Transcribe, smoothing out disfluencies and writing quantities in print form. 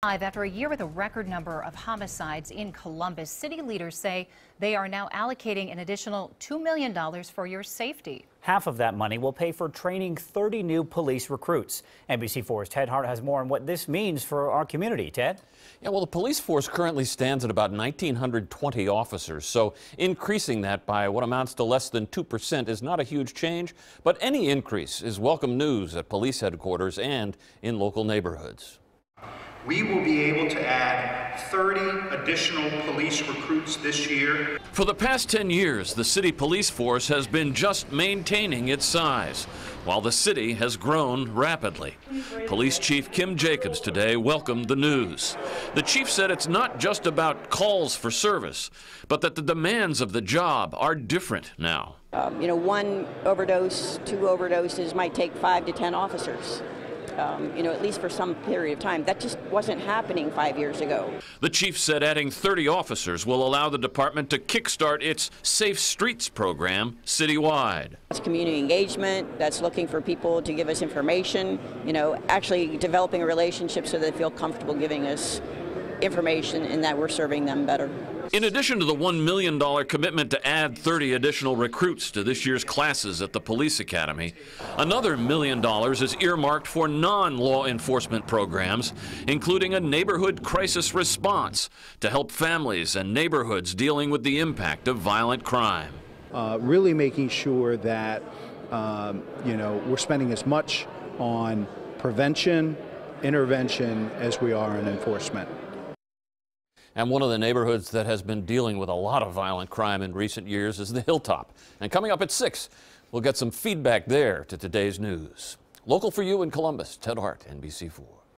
After a year with a record number of homicides in Columbus, city leaders say they are now allocating an additional $2 million for your safety. Half of that money will pay for training 30 new police recruits. NBC4's Ted Hart has more on what this means for our community. Ted? Yeah, well, the police force currently stands at about 1,920 officers, so increasing that by what amounts to less than 2% is not a huge change, but any increase is welcome news at police headquarters and in local neighborhoods. We will be able to add 30 additional police recruits this year. For the past 10 years, the city police force has been just maintaining its size, while the city has grown rapidly. Police Chief Kim Jacobs today welcomed the news. The chief said it's not just about calls for service, but that the demands of the job are different now. One overdose, two overdoses might take 5 to 10 officers. At least for some period of time. That just wasn't happening 5 years ago. The chief said adding 30 officers will allow the department to kickstart its Safe Streets program citywide. It's community engagement. That's looking for people to give us information, actually developing a relationship so they feel comfortable giving us information and that we're serving them better. In addition to the $1 million commitment to add 30 additional recruits to this year's classes at the police academy, another $1 million is earmarked for non-law enforcement programs, including a neighborhood crisis response to help families and neighborhoods dealing with the impact of violent crime. Really making sure that, we're spending as much on prevention, intervention as we are on enforcement. And one of the neighborhoods that has been dealing with a lot of violent crime in recent years is the Hilltop. And coming up at 6, we'll get some feedback there to today's news. Local for you in Columbus, Ted Hart, NBC4.